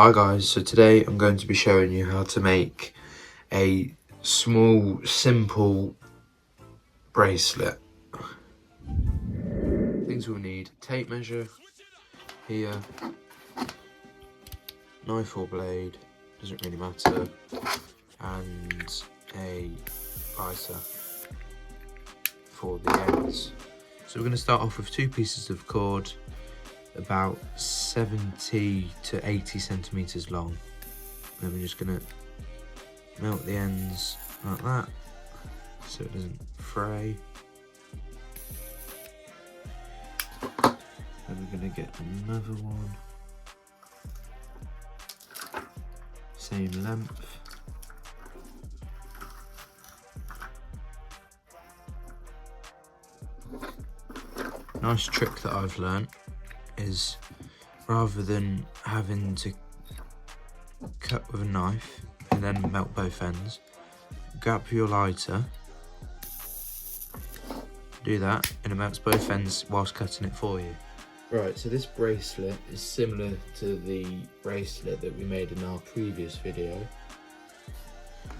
Hi guys, so today I'm going to be showing you how to make a small, simple bracelet. Things we'll need: tape measure here, knife or blade, doesn't really matter, and a biter for the ends. So we're going to start off with 2 pieces of cord about 70 to 80 centimeters long. Then we're just going to melt the ends like that so it doesn't fray. Then we're going to get another one, same length. Nice trick that I've learnt is, rather than having to cut with a knife and then melt both ends, grab your lighter, do that, and it melts both ends whilst cutting it for you. Right, so this bracelet is similar to the bracelet that we made in our previous video,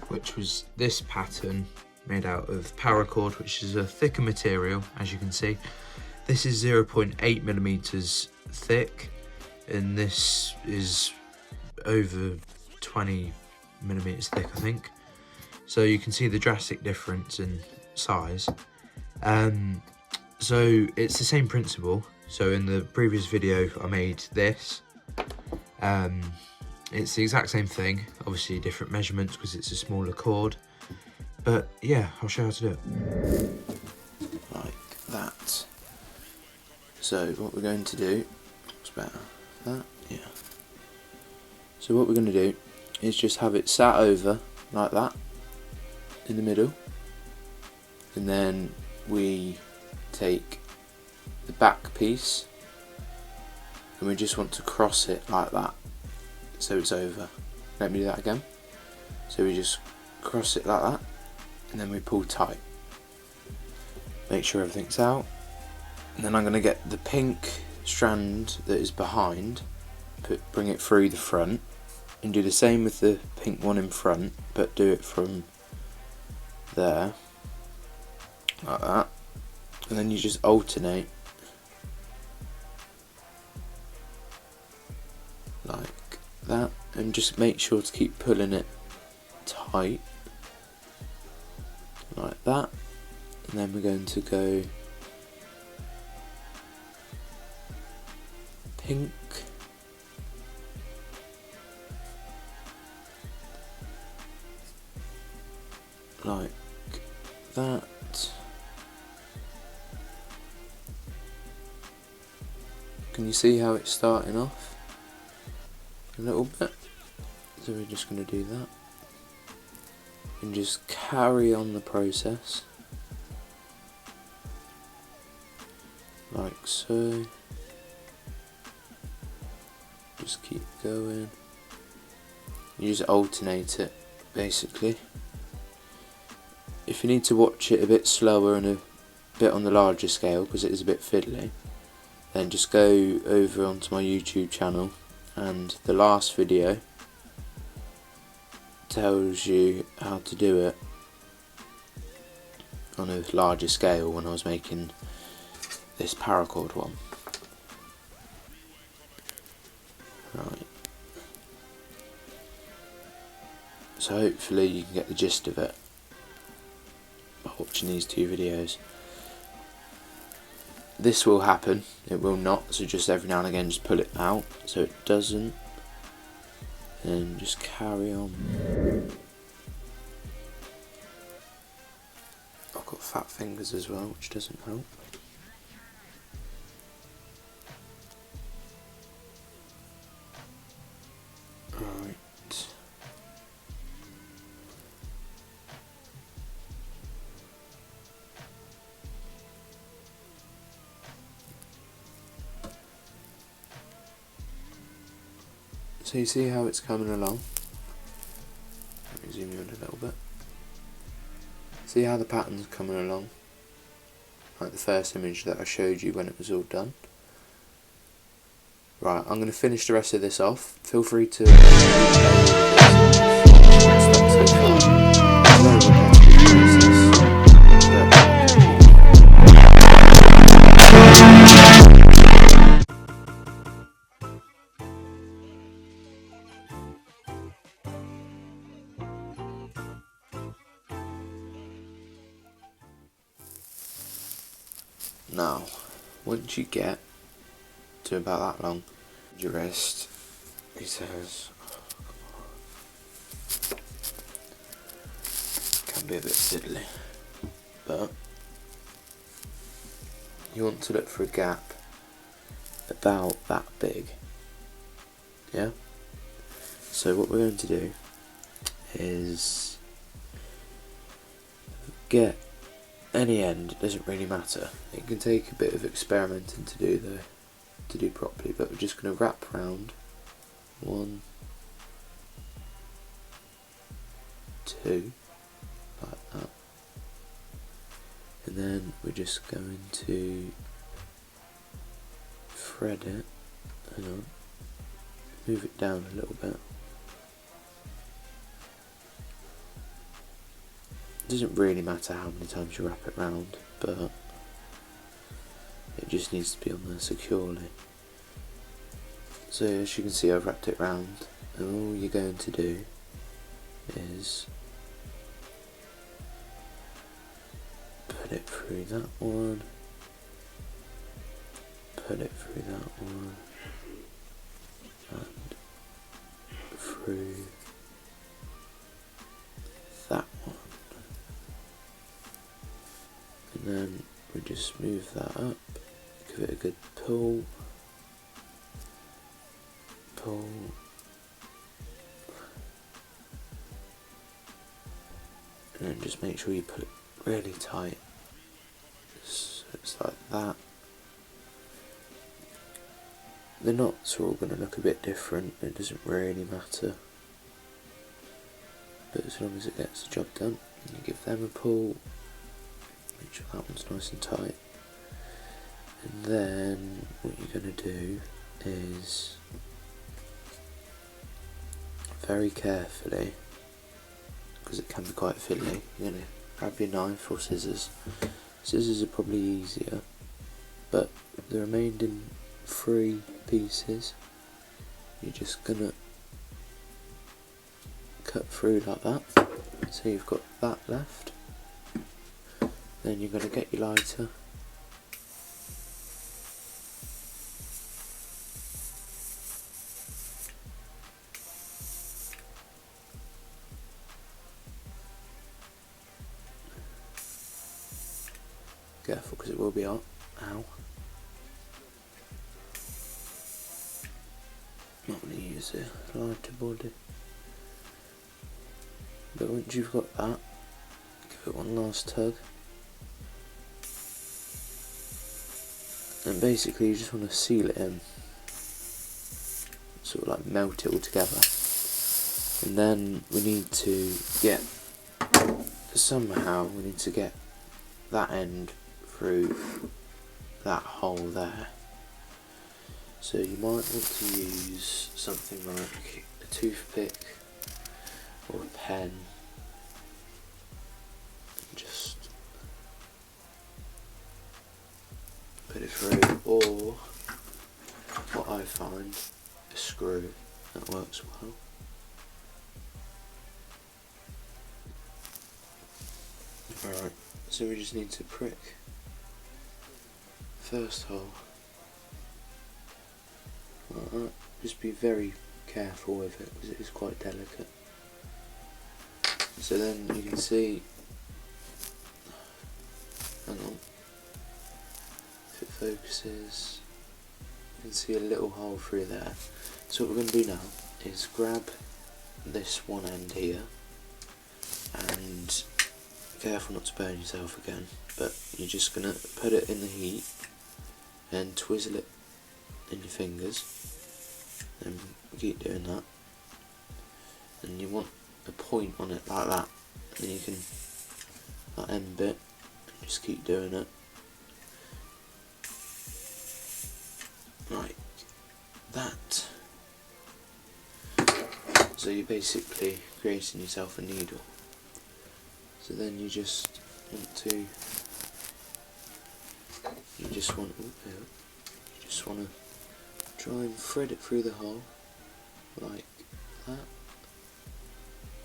which was this pattern made out of paracord, which is a thicker material, as you can see. This is 0.8 millimeters thick, and this is over 20 millimeters thick, I think. So you can see the drastic difference in size. So it's the same principle. So in the previous video I made this. It's the exact same thing, obviously different measurements because it's a smaller cord. But yeah, I'll show you how to do it. Like that. So what we're going to do, what's better, that, yeah. So what we're going to do is just have it sat over like that in the middle, and then we take the back piece and we just want to cross it like that so it's over. Let me do that again. So we just cross it like that and then we pull tight. Make sure everything's out. And then I'm going to get the pink strand that is behind, bring it through the front, and do the same with the pink one in front, but do it from there, like that. And then you just alternate, like that, and just make sure to keep pulling it tight, like that. And then we're going to go pink, like that. Can you see how it's starting off a little bit? So we're just going to do that and just carry on the process like so. Just keep going. You just alternate it basically. If you need to watch it a bit slower and a bit on the larger scale because it is a bit fiddly, then just go over onto my YouTube channel, and the last video tells you how to do it on a larger scale when I was making this paracord one. Right. So hopefully you can get the gist of it by watching these 2 videos. This will happen, it will not, so just every now and again just pull it out so it doesn't, and just carry on. I've got fat fingers as well, which doesn't help. Right. So you see how it's coming along? Let me zoom you in a little bit. See how the pattern's coming along? Like the first image that I showed you when it was all done. Right, I'm going to finish the rest of this off. Feel free to now, once you get to about that long, your wrist, he says, can be a bit fiddly, but you want to look for a gap about that big, yeah? So what we're going to do is get any end, it doesn't really matter. It can take a bit of experimenting to do properly, but we're just going to wrap round 1, 2, like that, and then we're just going to thread it, hang on, move it down a little bit. It doesn't really matter how many times you wrap it round, but it just needs to be on there securely. So as you can see, I've wrapped it round, and all you're going to do is put it through that one, put it through that one, and through that one. And then we just move that up, give it a good pull, and then just make sure you put it really tight, so it's like that. The knots are all going to look a bit different, it doesn't really matter, but as long as it gets the job done, you give them a pull, make sure that one's nice and tight, and then what you're going to do is very carefully, because it can be quite fiddly, you're going to grab your knife or scissors. Scissors are probably easier, but the remaining 3 pieces you're just going to cut through like that, so you've got that left. Then you're going to get your lighter, careful because it will be hot, ow. Not going to use a lighter body, but once you've got that, give it one last tug, and basically you just want to seal it in, sort of like melt it all together. And then we need to get, somehow we need to get that end through that hole there. So you might want to use something like a toothpick or a pen, and just put it through, or what I find, a screw, that works well. Alright, so we just need to prick first hole like that. Just be very careful with it because it is quite delicate. So then you can see, hang on, if it focuses, you can see a little hole through there. So what we're going to do now is grab this one end here, and careful not to burn yourself again, but you're just going to put it in the heat and twizzle it in your fingers, and keep doing that, and you want a point on it like that, and then you can, that end bit, just keep doing it like that. So you're basically creating yourself a needle. So then you just want to try and thread it through the hole like that.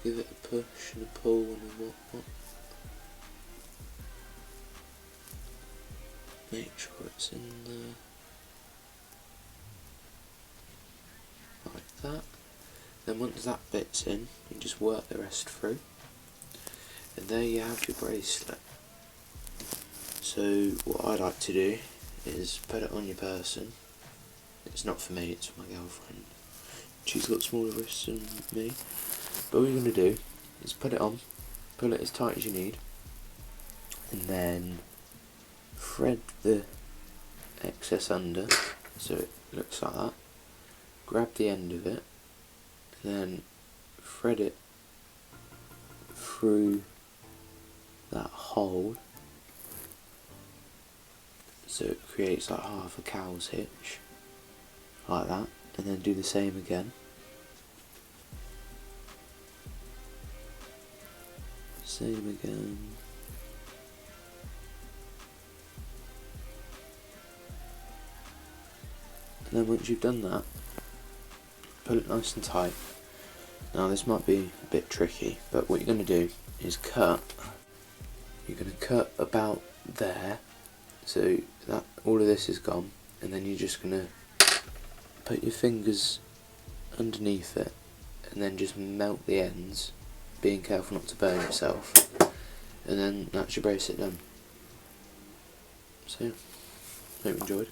Give it a push and a pull and a whatnot. Make sure it's in there like that. Then once that bit's in, you just work the rest through, and there you have your bracelet. So what I like to do is put it on your person. It's not for me, it's for my girlfriend. She's got smaller wrists than me. But all you're going to do is put it on, pull it as tight as you need, and then thread the excess under so it looks like that. Grab the end of it, and then thread it through that hole so it creates like half a cow's hitch, like that, and then do the same again. Same again. And then once you've done that, pull it nice and tight. Now this might be a bit tricky, but what you're going to do is cut. You're going to cut about there, so that all of this is gone, and then you're just going to put your fingers underneath it, and then just melt the ends, being careful not to burn yourself, and then that's your bracelet done. So yeah, hope you enjoyed.